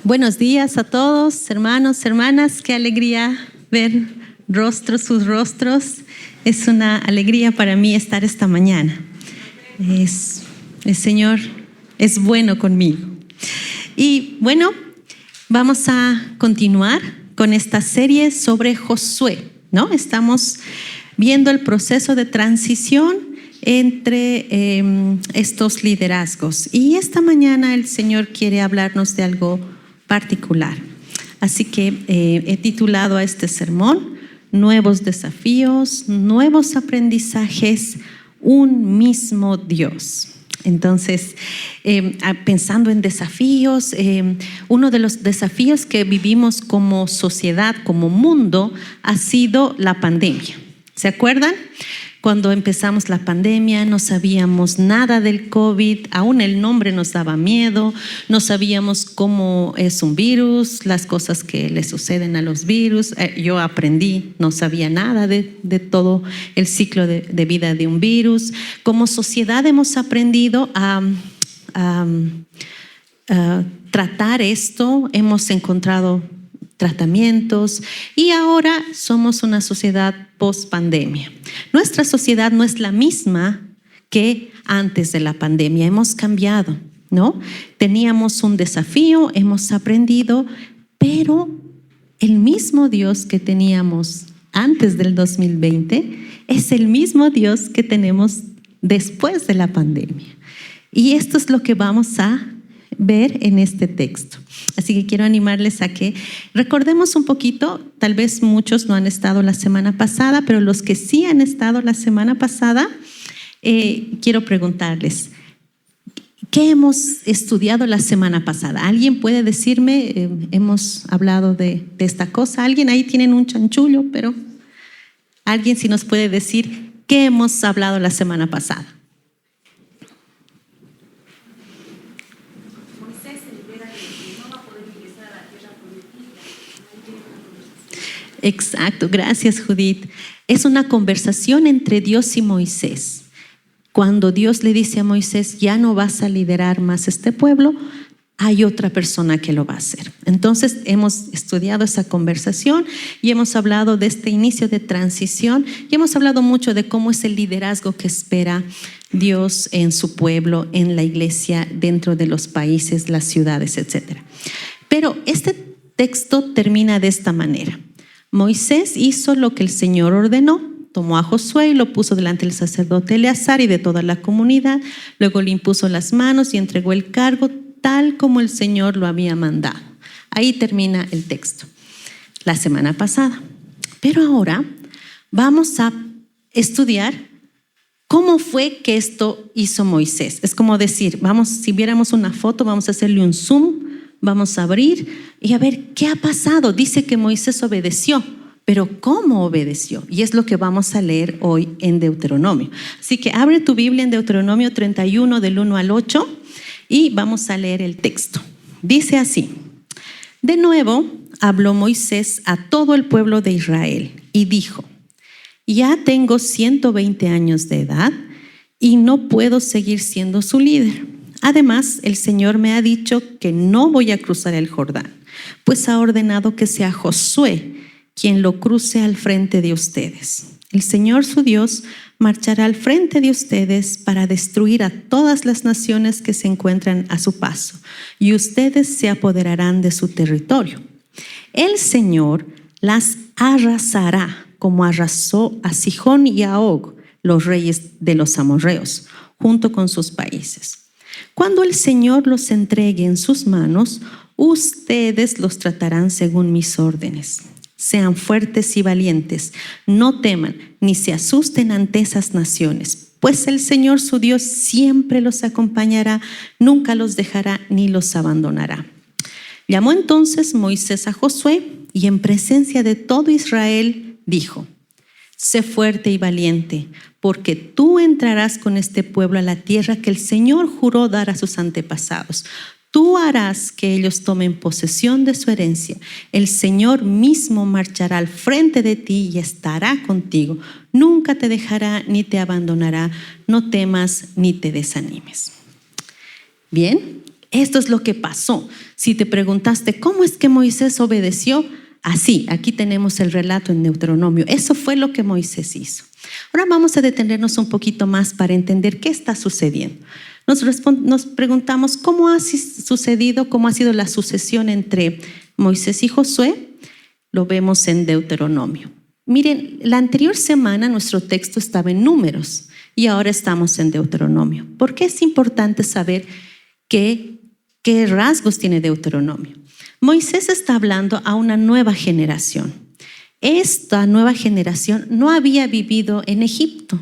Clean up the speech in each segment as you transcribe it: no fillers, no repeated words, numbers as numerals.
Buenos días a todos, hermanos, hermanas. Qué alegría ver sus rostros. Es una alegría para mí estar esta mañana. El Señor es bueno conmigo. Y bueno, vamos a continuar con esta serie sobre Josué, ¿no? Estamos viendo el proceso de transición entre estos liderazgos. Y esta mañana el Señor quiere hablarnos de algo particular. Así que he titulado a este sermón Nuevos desafíos, nuevos aprendizajes, un mismo Dios. Entonces, pensando en desafíos, uno de los desafíos que vivimos como sociedad, como mundo, ha sido la pandemia. ¿Se acuerdan? Cuando empezamos la pandemia no sabíamos nada del COVID, aún el nombre nos daba miedo, no sabíamos cómo es un virus, las cosas que le suceden a los virus. Yo aprendí, no sabía nada de todo el ciclo de vida de un virus. Como sociedad hemos aprendido a tratar esto, hemos encontrado tratamientos y ahora somos una sociedad post-pandemia. Nuestra sociedad no es la misma que antes de la pandemia, hemos cambiado, ¿no? Teníamos un desafío, hemos aprendido, pero el mismo Dios que teníamos antes del 2020 es el mismo Dios que tenemos después de la pandemia. Y esto es lo que vamos a ver en este texto. Así que quiero animarles a que recordemos un poquito. Tal vez muchos no han estado la semana pasada, pero los que sí han estado la semana pasada, quiero preguntarles, ¿qué hemos estudiado la semana pasada? ¿Alguien puede decirme? Hemos hablado de esta cosa. ¿Alguien ahí tienen un chanchullo? Pero alguien sí nos puede decir qué hemos hablado la semana pasada. Exacto, gracias Judith. Es una conversación entre Dios y Moisés. Cuando Dios le dice a Moisés, ya no vas a liderar más este pueblo, hay otra persona que lo va a hacer. Entonces hemos estudiado esa conversación y hemos hablado de este inicio de transición y hemos hablado mucho de cómo es el liderazgo que espera Dios en su pueblo, en la iglesia, dentro de los países, las ciudades, etc. Pero este texto termina de esta manera. Moisés hizo lo que el Señor ordenó, tomó a Josué y lo puso delante del sacerdote Eleazar y de toda la comunidad, luego le impuso las manos y entregó el cargo tal como el Señor lo había mandado. Ahí termina el texto, la semana pasada. Pero ahora vamos a estudiar cómo fue que esto hizo Moisés. Es como decir, si viéramos una foto, vamos a hacerle un zoom, vamos a abrir y a ver qué ha pasado. Dice que Moisés obedeció, pero ¿cómo obedeció? Y es lo que vamos a leer hoy en Deuteronomio. Así que abre tu Biblia en Deuteronomio 31 del 1 al 8 y vamos a leer el texto. Dice así: de nuevo habló Moisés a todo el pueblo de Israel y dijo: ya tengo 120 años de edad y no puedo seguir siendo su líder. Además, el Señor me ha dicho que no voy a cruzar el Jordán, pues ha ordenado que sea Josué quien lo cruce al frente de ustedes. El Señor su Dios marchará al frente de ustedes para destruir a todas las naciones que se encuentran a su paso, y ustedes se apoderarán de su territorio. El Señor las arrasará como arrasó a Sihón y a Og, los reyes de los amorreos, junto con sus países. Cuando el Señor los entregue en sus manos, ustedes los tratarán según mis órdenes. Sean fuertes y valientes, no teman ni se asusten ante esas naciones, pues el Señor su Dios siempre los acompañará, nunca los dejará ni los abandonará. Llamó entonces Moisés a Josué y en presencia de todo Israel dijo: sé fuerte y valiente, porque tú entrarás con este pueblo a la tierra que el Señor juró dar a sus antepasados. Tú harás que ellos tomen posesión de su herencia. El Señor mismo marchará al frente de ti y estará contigo. Nunca te dejará ni te abandonará. No temas ni te desanimes. Bien, Esto es lo que pasó. Si te preguntaste, ¿cómo es que Moisés obedeció? Así, aquí tenemos el relato en Deuteronomio. Eso fue lo que Moisés hizo. Ahora vamos a detenernos un poquito más para entender qué está sucediendo. Nos preguntamos cómo ha sucedido, cómo ha sido la sucesión entre Moisés y Josué. Lo vemos en Deuteronomio. Miren, la anterior semana nuestro texto estaba en Números y ahora estamos en Deuteronomio. ¿Por qué es importante saber qué rasgos tiene Deuteronomio? Moisés está hablando a una nueva generación. Esta nueva generación no había vivido en Egipto.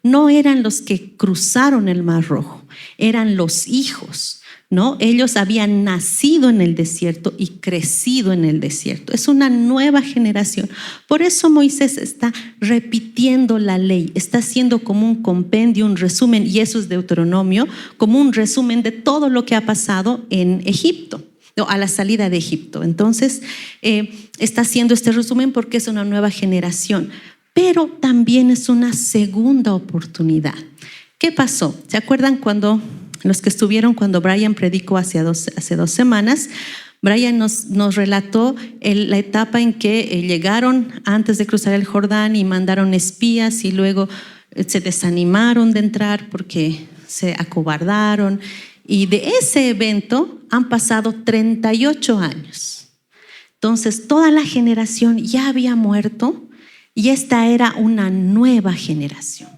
No eran los que cruzaron el Mar Rojo, eran los hijos, ¿no? Ellos habían nacido en el desierto y crecido en el desierto. Es una nueva generación. Por eso Moisés está repitiendo la ley, está haciendo como un compendio, un resumen, y eso es Deuteronomio, como un resumen de todo lo que ha pasado en Egipto, a la salida de Egipto. Entonces, está haciendo este resumen porque es una nueva generación, pero también es una segunda oportunidad. ¿Qué pasó? ¿Se acuerdan cuando los que estuvieron cuando Brian predicó hace 2 semanas? Brian nos relató la etapa en que llegaron antes de cruzar el Jordán y mandaron espías y luego se desanimaron de entrar porque se acobardaron. Y de ese evento han pasado 38 años. Entonces toda la generación ya había muerto y esta era una nueva generación.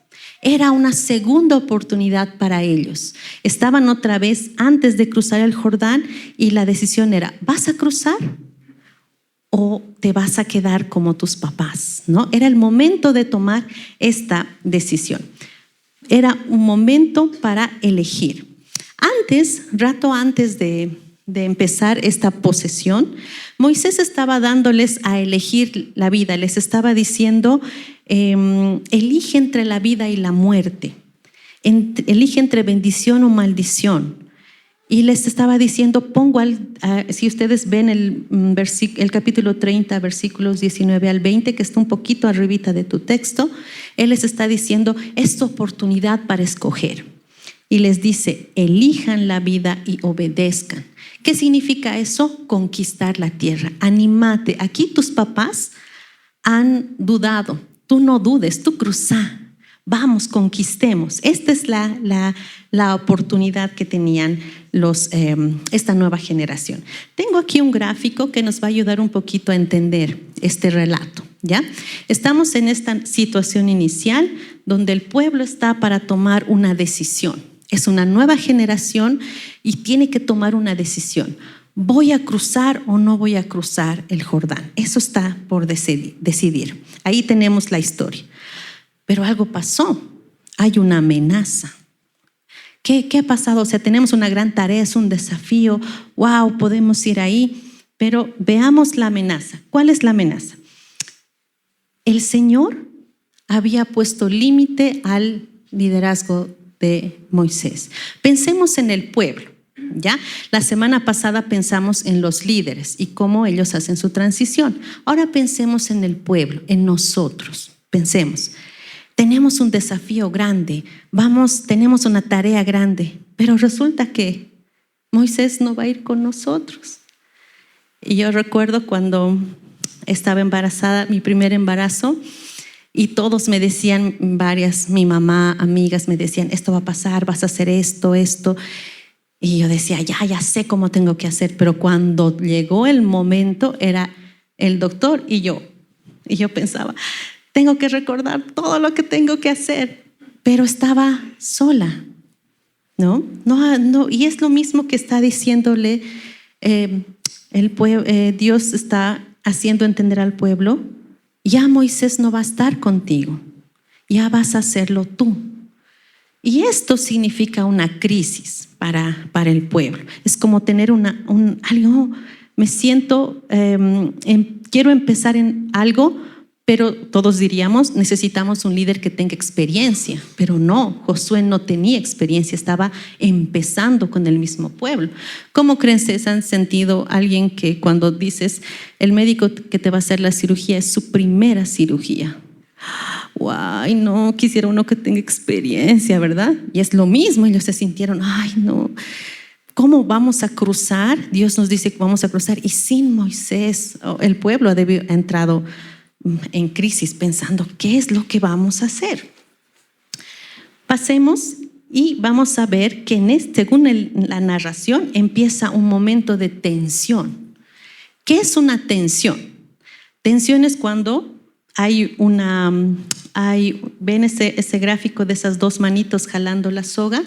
Era una segunda oportunidad para ellos. Estaban otra vez antes de cruzar el Jordán y la decisión era, ¿vas a cruzar o te vas a quedar como tus papás? ¿No? Era el momento de tomar esta decisión. Era un momento para elegir. Rato antes de empezar esta posesión, Moisés estaba dándoles a elegir la vida. Les estaba diciendo, elige entre la vida y la muerte. Elige entre bendición o maldición. Y les estaba diciendo, si ustedes ven el capítulo 30, versículos 19 al 20, que está un poquito arribita de tu texto, él les está diciendo, es tu oportunidad para escoger. Y les dice, elijan la vida y obedezcan. ¿Qué significa eso? Conquistar la tierra. Anímate. Aquí tus papás han dudado. Tú no dudes, tú cruzá. Vamos, conquistemos. Esta es la oportunidad que tenían esta nueva generación. Tengo aquí un gráfico que nos va a ayudar un poquito a entender este relato. ¿Ya? Estamos en esta situación inicial donde el pueblo está para tomar una decisión. Es una nueva generación y tiene que tomar una decisión. ¿Voy a cruzar o no voy a cruzar el Jordán? Eso está por decidir. Ahí tenemos la historia. Pero algo pasó. Hay una amenaza. ¿Qué ha pasado? O sea, tenemos una gran tarea, es un desafío. Wow, podemos ir ahí. Pero veamos la amenaza. ¿Cuál es la amenaza? El Señor había puesto límite al liderazgo de Moisés. Pensemos en el pueblo, ¿ya? La semana pasada pensamos en los líderes y cómo ellos hacen su transición. Ahora pensemos en el pueblo, en nosotros. Pensemos, tenemos un desafío grande, tenemos una tarea grande, pero resulta que Moisés no va a ir con nosotros. Y yo recuerdo cuando estaba embarazada, mi primer embarazo, y todos me decían, mi mamá, amigas me decían, esto va a pasar, vas a hacer esto. Y yo decía, ya sé cómo tengo que hacer. Pero cuando llegó el momento, era el doctor y yo. Y yo pensaba, tengo que recordar todo lo que tengo que hacer. Pero estaba sola, ¿no? Y es lo mismo que está diciéndole el pueblo. Dios está haciendo entender al pueblo, ya Moisés no va a estar contigo, ya vas a hacerlo tú. Y esto significa una crisis para el pueblo. Es como tener algo, me siento, quiero empezar en algo, pero todos diríamos, necesitamos un líder que tenga experiencia. Pero no, Josué no tenía experiencia, estaba empezando con el mismo pueblo. ¿Cómo creen si han sentido alguien que cuando dices, el médico que te va a hacer la cirugía es su primera cirugía? Ay, no, quisiera uno que tenga experiencia, ¿verdad? Y es lo mismo, ellos se sintieron, ay, no, ¿cómo vamos a cruzar? Dios nos dice que vamos a cruzar y sin Moisés el pueblo ha entrado en crisis pensando, ¿qué es lo que vamos a hacer? Pasemos y vamos a ver que según la narración empieza un momento de tensión. ¿Qué es una tensión? Tensión es cuando ven ese gráfico de esas dos manitos jalando la soga.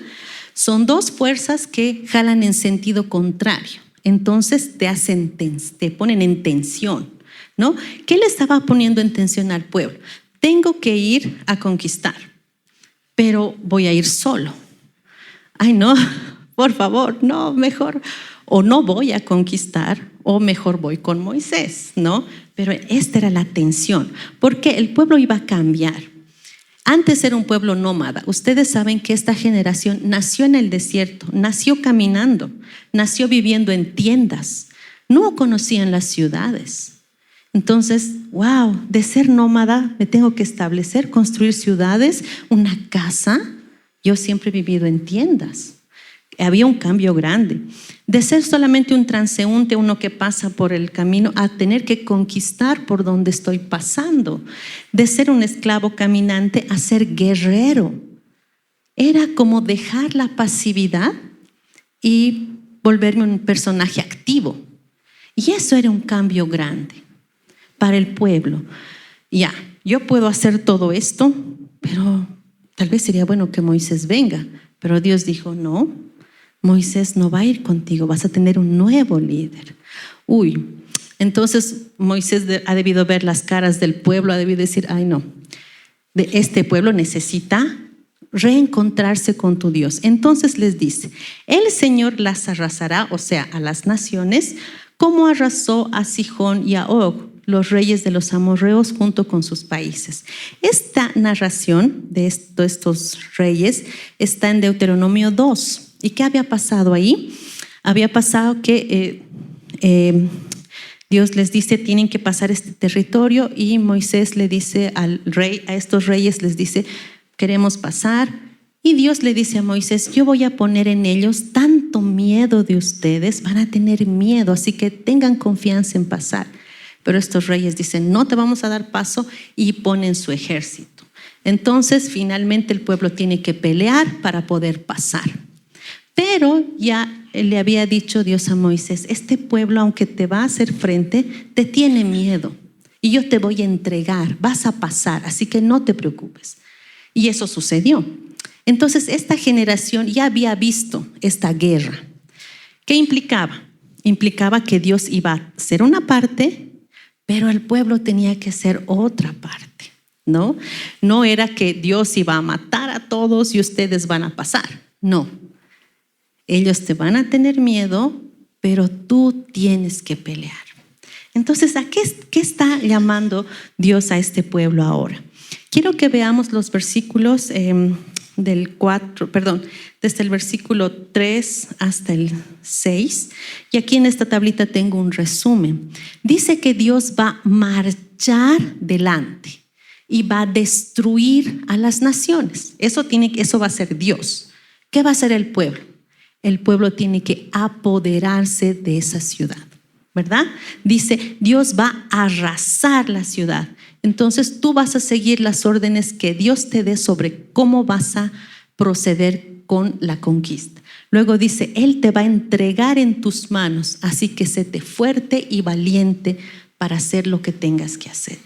Son dos fuerzas que jalan en sentido contrario. Entonces te ponen en tensión, ¿no? ¿Qué le estaba poniendo en tensión al pueblo? Tengo que ir a conquistar, pero voy a ir solo. Ay, no, por favor, no, mejor. O no voy a conquistar, o mejor voy con Moisés, ¿no? Pero esta era la tensión, porque el pueblo iba a cambiar. Antes era un pueblo nómada. Ustedes saben que esta generación nació en el desierto, nació caminando, nació viviendo en tiendas, no conocían las ciudades. Entonces, wow, de ser nómada me tengo que establecer, construir ciudades, una casa. Yo siempre he vivido en tiendas. Había un cambio grande. De ser solamente un transeúnte, uno que pasa por el camino, a tener que conquistar por donde estoy pasando. De ser un esclavo caminante a ser guerrero. Era como dejar la pasividad y volverme un personaje activo. Y eso era un cambio grande para el pueblo. Ya, yo puedo hacer todo esto, pero tal vez sería bueno que Moisés venga. Pero Dios dijo, no. Moisés no va a ir contigo, vas a tener un nuevo líder. Entonces Moisés ha debido ver las caras del pueblo, ha debido decir, ay no, este pueblo necesita reencontrarse con tu Dios. Entonces les dice, el Señor las arrasará, o sea, a las naciones, como arrasó a Sihón y a Og, los reyes de los amorreos junto con sus países. Esta narración de estos reyes está en Deuteronomio 2. ¿Y qué había pasado ahí? Había pasado que Dios les dice, tienen que pasar este territorio, y Moisés le dice al rey, a estos reyes les dice, queremos pasar. Y Dios le dice a Moisés, yo voy a poner en ellos tanto miedo de ustedes, van a tener miedo, así que tengan confianza en pasar. Pero estos reyes dicen, no te vamos a dar paso, y ponen su ejército. Entonces, finalmente el pueblo tiene que pelear para poder pasar. Pero ya le había dicho Dios a Moisés, este pueblo, aunque te va a hacer frente, te tiene miedo. Y yo te voy a entregar, vas a pasar, así que no te preocupes. Y eso sucedió. Entonces, esta generación ya había visto esta guerra. ¿Qué implicaba? Implicaba que Dios iba a ser una parte, pero el pueblo tenía que ser otra parte, ¿no? No era que Dios iba a matar a todos y ustedes van a pasar. No. Ellos te van a tener miedo, pero tú tienes que pelear. Entonces, ¿a qué está llamando Dios a este pueblo ahora? Quiero que veamos los versículos desde el versículo 3 hasta el 6. Y aquí en esta tablita tengo un resumen. Dice que Dios va a marchar delante y va a destruir a las naciones. Eso va a ser Dios. ¿Qué va a hacer el pueblo? El pueblo tiene que apoderarse de esa ciudad, ¿verdad? Dice, Dios va a arrasar la ciudad. Entonces tú vas a seguir las órdenes que Dios te dé sobre cómo vas a proceder con la conquista. Luego dice, Él te va a entregar en tus manos, así que séte fuerte y valiente para hacer lo que tengas que hacer.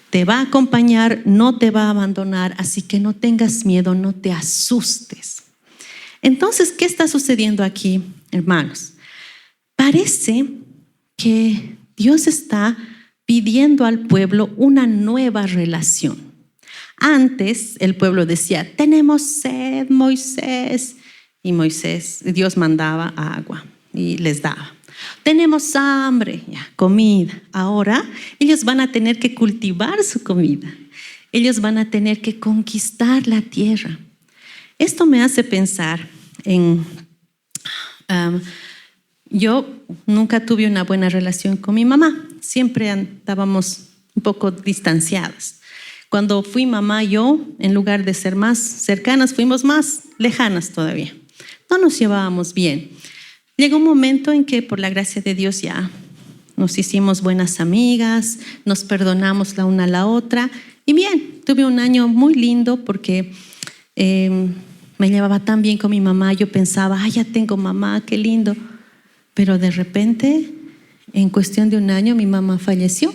Te va a acompañar, no te va a abandonar, así que no tengas miedo, no te asustes. Entonces, ¿qué está sucediendo aquí, hermanos? Parece que Dios está pidiendo al pueblo una nueva relación. Antes el pueblo decía, tenemos sed, Moisés. Y Dios mandaba agua y les daba. Tenemos hambre, ya, comida. Ahora ellos van a tener que cultivar su comida. Ellos van a tener que conquistar la tierra. Esto me hace pensar en... yo nunca tuve una buena relación con mi mamá. Siempre andábamos un poco distanciadas. Cuando fui mamá, yo, en lugar de ser más cercanas, fuimos más lejanas todavía. No nos llevábamos bien. Llegó un momento en que por la gracia de Dios ya nos hicimos buenas amigas, nos perdonamos la una a la otra. Y bien, tuve un año muy lindo porque me llevaba tan bien con mi mamá. Yo pensaba, ya tengo mamá, qué lindo. Pero de repente, en cuestión de un año, mi mamá falleció.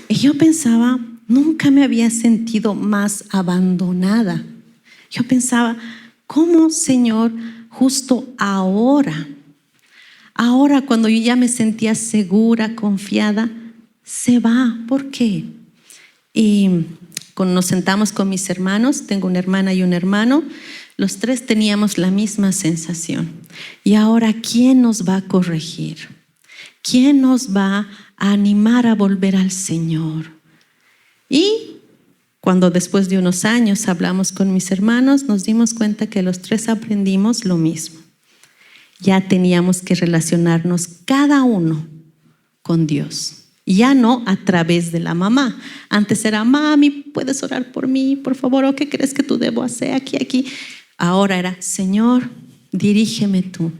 Y yo pensaba, nunca me había sentido más abandonada. Yo pensaba, ¿cómo, Señor, justo ahora cuando yo ya me sentía segura, confiada, se va? ¿Por qué? Y cuando nos sentamos con mis hermanos, tengo una hermana y un hermano, los tres teníamos la misma sensación. Y ahora, ¿quién nos va a corregir? ¿Quién nos va a animar a volver al Señor? Y cuando después de unos años hablamos con mis hermanos, nos dimos cuenta que los tres aprendimos lo mismo. Ya teníamos que relacionarnos cada uno con Dios. Ya no a través de la mamá. Antes era, mami, ¿puedes orar por mí, por favor? ¿O qué crees que tú debo hacer aquí? Ahora era, Señor, dirígeme tú.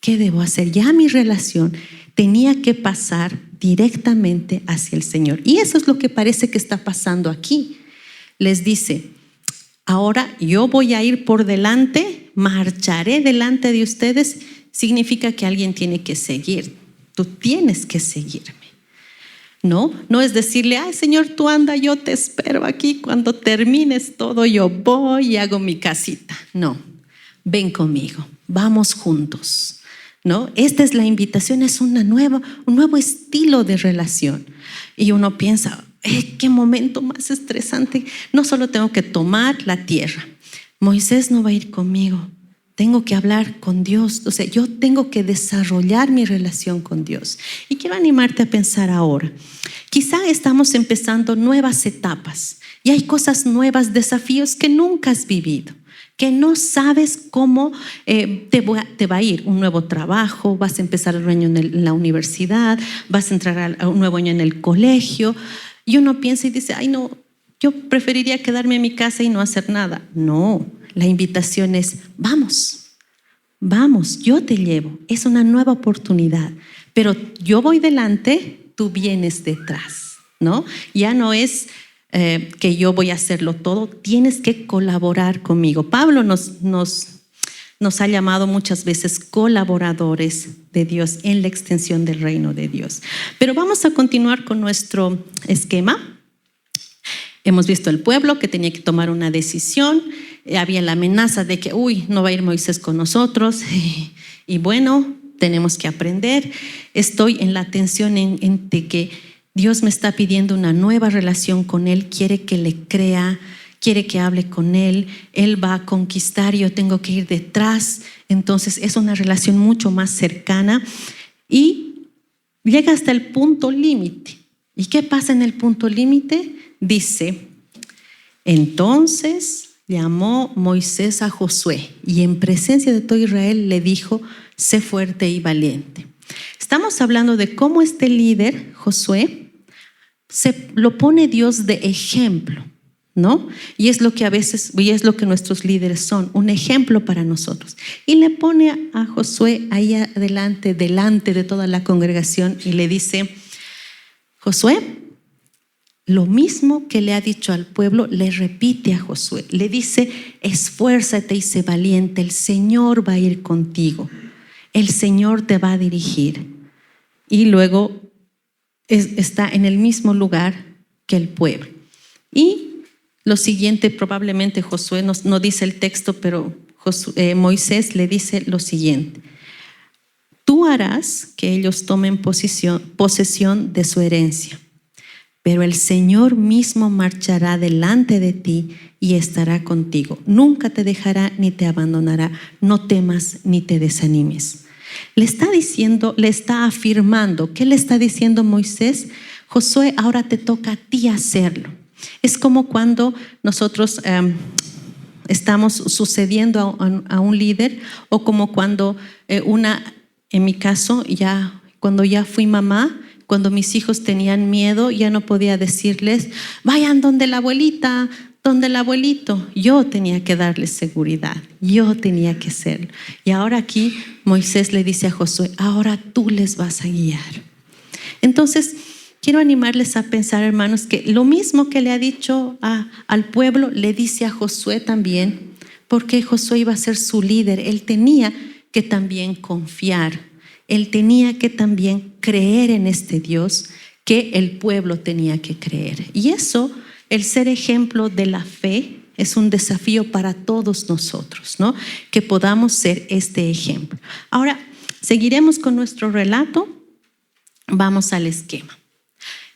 ¿Qué debo hacer? Ya mi relación tenía que pasar directamente hacia el Señor. Y eso es lo que parece que está pasando aquí. Les dice, ahora yo voy a ir por delante, marcharé delante de ustedes. Significa que alguien tiene que seguir. Tú tienes que seguirme. No es decirle, ay Señor, tú anda, yo te espero aquí, cuando termines todo yo voy y hago mi casita. No, ven conmigo, vamos juntos. ¿No? Esta es la invitación, es un nuevo estilo de relación. Y uno piensa, qué momento más estresante. No solo tengo que tomar la tierra, Moisés no va a ir conmigo. Tengo que hablar con Dios, o sea, yo tengo que desarrollar mi relación con Dios. Y quiero animarte a pensar ahora. Quizá estamos empezando nuevas etapas y hay cosas nuevas, desafíos que nunca has vivido, que no sabes cómo te va a ir. Un nuevo trabajo, vas a empezar un año en la universidad, vas a entrar a un nuevo año en el colegio. Y uno piensa y dice, ay no, yo preferiría quedarme en mi casa y no hacer nada. No. La invitación es, vamos, yo te llevo. Es una nueva oportunidad, pero yo voy delante, tú vienes detrás, ¿no? Ya no es que yo voy a hacerlo todo, tienes que colaborar conmigo. Pablo nos ha llamado muchas veces colaboradores de Dios en la extensión del reino de Dios. Pero vamos a continuar con nuestro esquema. Hemos visto el pueblo que tenía que tomar una decisión. Había la amenaza de que, no va a ir Moisés con nosotros. Y bueno, tenemos que aprender. Estoy en la tensión de que Dios me está pidiendo una nueva relación con Él. Quiere que le crea, quiere que hable con Él. Él va a conquistar y yo tengo que ir detrás. Entonces es una relación mucho más cercana. Y llega hasta el punto límite. ¿Y qué pasa en el punto límite? Dice, entonces llamó Moisés a Josué y en presencia de todo Israel le dijo, sé fuerte y valiente. Estamos hablando de cómo este líder, Josué, se lo pone Dios de ejemplo, ¿no? Y es lo que nuestros líderes son, un ejemplo para nosotros. Y le pone a Josué ahí delante de toda la congregación y le dice, Josué, lo mismo que le ha dicho al pueblo, le repite a Josué. Le dice, esfuérzate y sé valiente, el Señor va a ir contigo. El Señor te va a dirigir. Y luego está en el mismo lugar que el pueblo. Y lo siguiente, probablemente Josué no dice el texto, pero Moisés le dice lo siguiente. Tú harás que ellos tomen posesión de su herencia. Pero el Señor mismo marchará delante de ti y estará contigo. Nunca te dejará ni te abandonará. No temas ni te desanimes. Le está afirmando. ¿Qué le está diciendo Moisés? Josué, ahora te toca a ti hacerlo. Es como cuando nosotros estamos sucediendo a un líder, o como cuando en mi caso, cuando ya fui mamá, cuando mis hijos tenían miedo, ya no podía decirles, vayan donde la abuelita, donde el abuelito. Yo tenía que darle seguridad, yo tenía que hacerlo. Y ahora aquí Moisés le dice a Josué, ahora tú les vas a guiar. Entonces, quiero animarles a pensar, hermanos, que lo mismo que le ha dicho al pueblo, le dice a Josué también, porque Josué iba a ser su líder. Él tenía que también confiar, él tenía que también creer en este Dios que el pueblo tenía que creer. Y eso, el ser ejemplo de la fe, es un desafío para todos nosotros, ¿no? Que podamos ser este ejemplo. Ahora, seguiremos con nuestro relato. Vamos al esquema.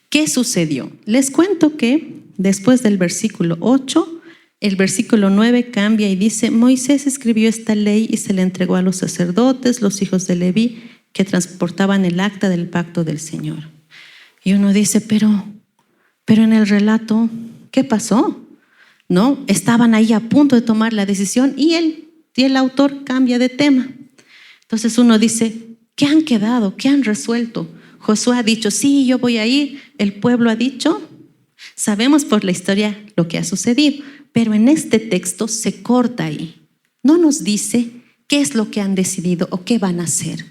¿Qué sucedió? Les cuento que después del versículo 8, el versículo 9 cambia y dice, Moisés escribió esta ley y se la entregó a los sacerdotes, los hijos de Leví, que transportaban el acta del pacto del Señor. Y uno dice, pero en el relato, ¿qué pasó? ¿No? Estaban ahí a punto de tomar la decisión y el autor cambia de tema. Entonces uno dice, ¿qué han quedado? ¿Qué han resuelto? Josué ha dicho, sí, yo voy a ir. El pueblo ha dicho, sabemos por la historia lo que ha sucedido, pero en este texto se corta ahí. No nos dice qué es lo que han decidido o qué van a hacer.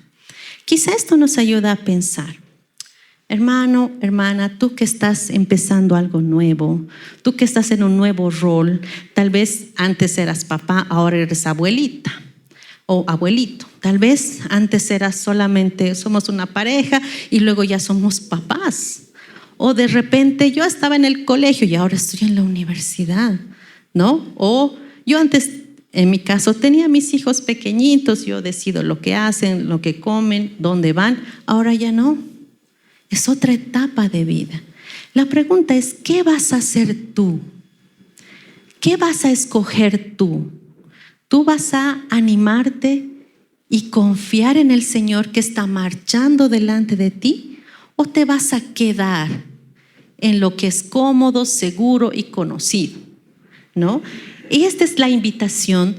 Quizá esto nos ayuda a pensar. Hermano, hermana, tú que estás empezando algo nuevo, tú que estás en un nuevo rol, tal vez antes eras papá, ahora eres abuelita o abuelito. Tal vez antes eras solamente, somos una pareja y luego ya somos papás. O de repente yo estaba en el colegio y ahora estoy en la universidad, ¿no? O yo antes, en mi caso, tenía mis hijos pequeñitos, yo decido lo que hacen, lo que comen, dónde van, ahora ya no. Es otra etapa de vida. La pregunta es, ¿qué vas a hacer tú? ¿Qué vas a escoger tú? ¿Tú vas a animarte y confiar en el Señor que está marchando delante de ti? ¿O te vas a quedar en lo que es cómodo, seguro y conocido? ¿No? Y esta es la invitación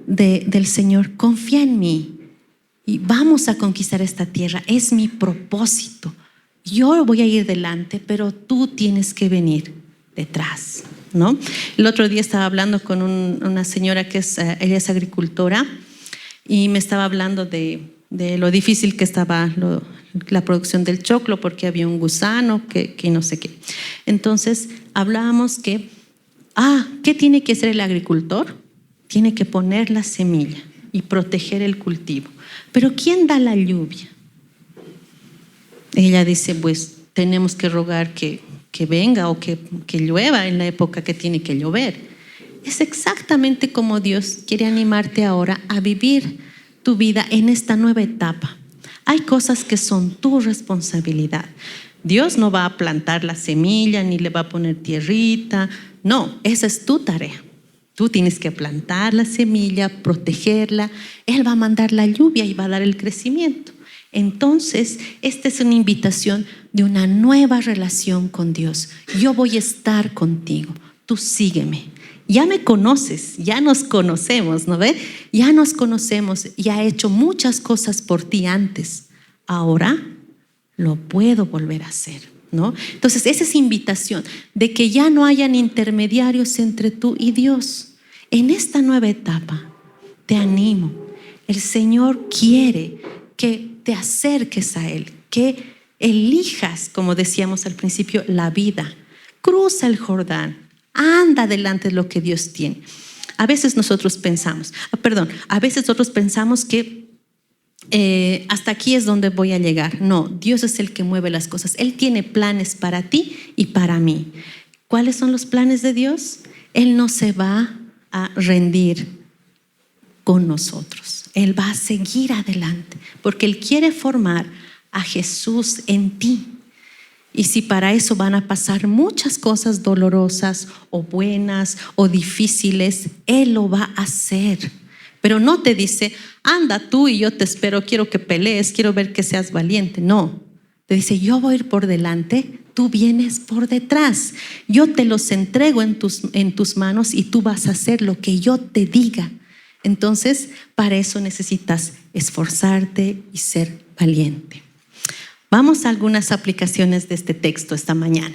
del Señor. Confía en mí y vamos a conquistar esta tierra. Es mi propósito. Yo voy a ir delante, pero tú tienes que venir detrás, ¿no? El otro día estaba hablando con una señora que ella es agricultora y me estaba hablando de lo difícil que estaba la producción del choclo porque había un gusano que no sé qué. Entonces hablábamos que, ¿qué tiene que hacer el agricultor? Tiene que poner la semilla y proteger el cultivo. Pero ¿quién da la lluvia? Ella dice, pues tenemos que rogar que venga o que llueva en la época que tiene que llover. Es exactamente como Dios quiere animarte ahora a vivir tu vida en esta nueva etapa. Hay cosas que son tu responsabilidad. Dios no va a plantar la semilla ni le va a poner tierrita. No, esa es tu tarea. Tú tienes que plantar la semilla, protegerla. Él va a mandar la lluvia y va a dar el crecimiento. Entonces, esta es una invitación de una nueva relación con Dios. Yo voy a estar contigo, tú sígueme. Ya me conoces, ya nos conocemos, ¿no ve? Ya nos conocemos, ya he hecho muchas cosas por ti antes. Ahora lo puedo volver a hacer, ¿no? Entonces, esa es invitación de que ya no hayan intermediarios entre tú y Dios. En esta nueva etapa, te animo. El Señor quiere que te acerques a Él, que elijas, como decíamos al principio, la vida. Cruza el Jordán, anda delante de lo que Dios tiene. A veces nosotros pensamos que hasta aquí es donde voy a llegar. No, Dios es el que mueve las cosas. Él tiene planes para ti y para mí. ¿Cuáles son los planes de Dios? Él no se va a rendir con nosotros. Él va a seguir adelante porque Él quiere formar a Jesús en ti. Y si para eso van a pasar muchas cosas dolorosas o buenas o difíciles, Él lo va a hacer. Pero no te dice, anda tú y yo te espero, quiero que pelees, quiero ver que seas valiente. No, te dice, yo voy a ir por delante, tú vienes por detrás. Yo te los entrego en tus manos y tú vas a hacer lo que yo te diga. Entonces, para eso necesitas esforzarte y ser valiente. Vamos a algunas aplicaciones de este texto esta mañana.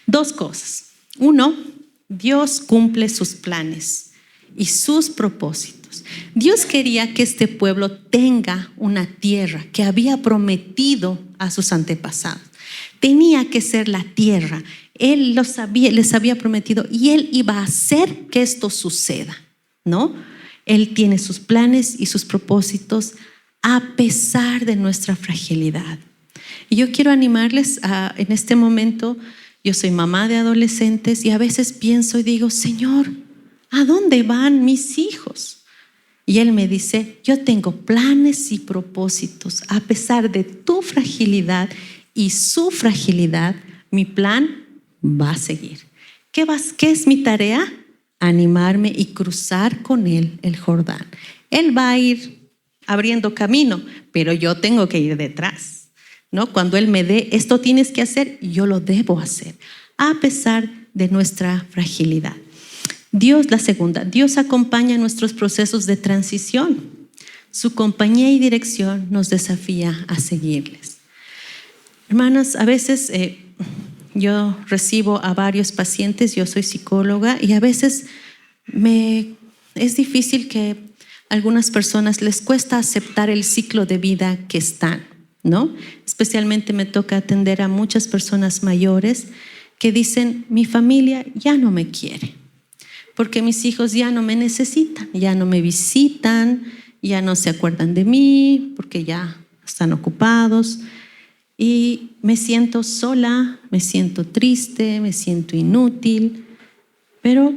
2 cosas. 1, Dios cumple sus planes y sus propósitos. Dios quería que este pueblo tenga una tierra que había prometido a sus antepasados. Tenía que ser la tierra. Él lo sabía, les había prometido y Él iba a hacer que esto suceda, ¿no? Él tiene sus planes y sus propósitos a pesar de nuestra fragilidad. Y yo quiero animarles en este momento. Yo soy mamá de adolescentes y a veces pienso y digo, Señor, ¿a dónde van mis hijos? Y Él me dice, yo tengo planes y propósitos. A pesar de tu fragilidad y su fragilidad, mi plan va a seguir. ¿Qué es mi tarea? Animarme y cruzar con Él el Jordán. Él va a ir abriendo camino, pero yo tengo que ir detrás, ¿no? Cuando Él me dé, esto tienes que hacer, yo lo debo hacer, a pesar de nuestra fragilidad. La segunda, Dios acompaña nuestros procesos de transición. Su compañía y dirección nos desafía a seguirles. Hermanas, a veces yo recibo a varios pacientes, yo soy psicóloga, y a veces es difícil que a algunas personas les cuesta aceptar el ciclo de vida que están, ¿no? Especialmente me toca atender a muchas personas mayores que dicen, mi familia ya no me quiere, porque mis hijos ya no me necesitan, ya no me visitan, ya no se acuerdan de mí, porque ya están ocupados. Y me siento sola, me siento triste, me siento inútil. Pero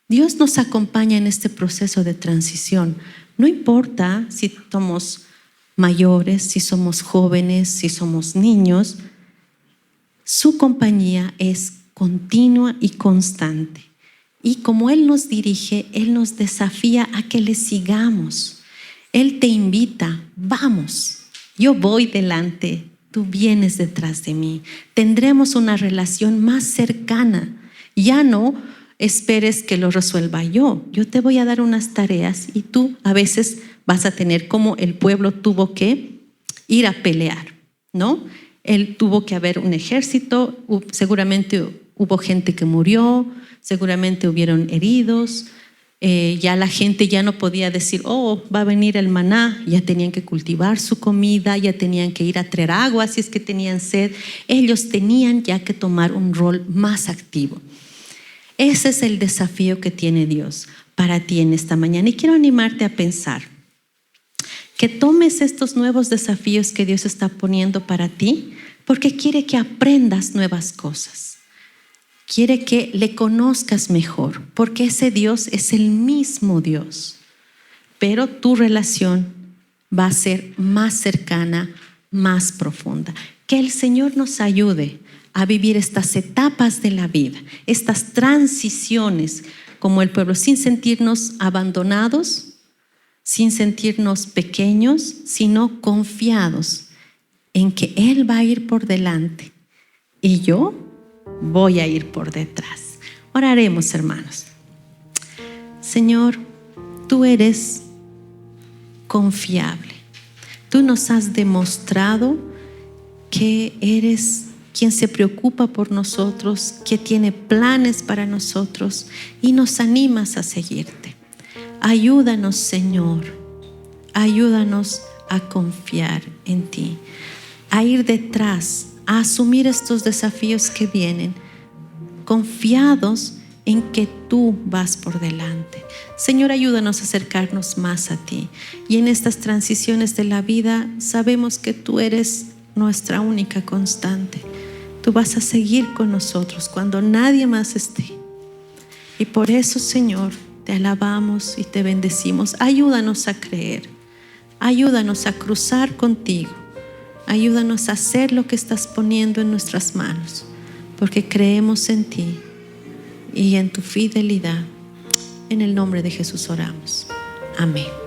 Dios nos acompaña en este proceso de transición. No importa si somos mayores, si somos jóvenes, si somos niños, su compañía es continua y constante. Y como Él nos dirige, Él nos desafía a que le sigamos. Él te invita, vamos, yo voy delante, tú vienes detrás de mí. Tendremos una relación más cercana. Ya no esperes que lo resuelva yo. Yo te voy a dar unas tareas y tú a veces vas a tener, como el pueblo tuvo que ir a pelear, ¿no? Él tuvo que haber un ejército, seguramente hubo gente que murió, seguramente hubieron heridos. Ya la gente ya no podía decir, oh, va a venir el maná. Ya tenían que cultivar su comida, ya tenían que ir a traer agua si es que tenían sed. Ellos tenían ya que tomar un rol más activo. Ese es el desafío que tiene Dios para ti en esta mañana. Y quiero animarte a pensar que tomes estos nuevos desafíos que Dios está poniendo para ti, porque quiere que aprendas nuevas cosas. Quiere que le conozcas mejor, porque ese Dios es el mismo Dios. Pero tu relación va a ser más cercana, más profunda. Que el Señor nos ayude a vivir estas etapas de la vida, estas transiciones como el pueblo, sin sentirnos abandonados, sin sentirnos pequeños, sino confiados en que Él va a ir por delante y yo voy a ir por detrás. Oraremos, hermanos. Señor, tú eres confiable. Tú nos has demostrado que eres quien se preocupa por nosotros, que tiene planes para nosotros y nos animas a seguirte. Ayúdanos, Señor. Ayúdanos a confiar en ti, a ir detrás, a asumir estos desafíos que vienen, confiados en que tú vas por delante. Señor, ayúdanos a acercarnos más a ti. Y en estas transiciones de la vida sabemos que tú eres nuestra única constante. Tú vas a seguir con nosotros cuando nadie más esté. Y por eso, Señor, te alabamos y te bendecimos. Ayúdanos a creer. Ayúdanos a cruzar contigo. Ayúdanos a hacer lo que estás poniendo en nuestras manos, porque creemos en ti y en tu fidelidad. En el nombre de Jesús oramos. Amén.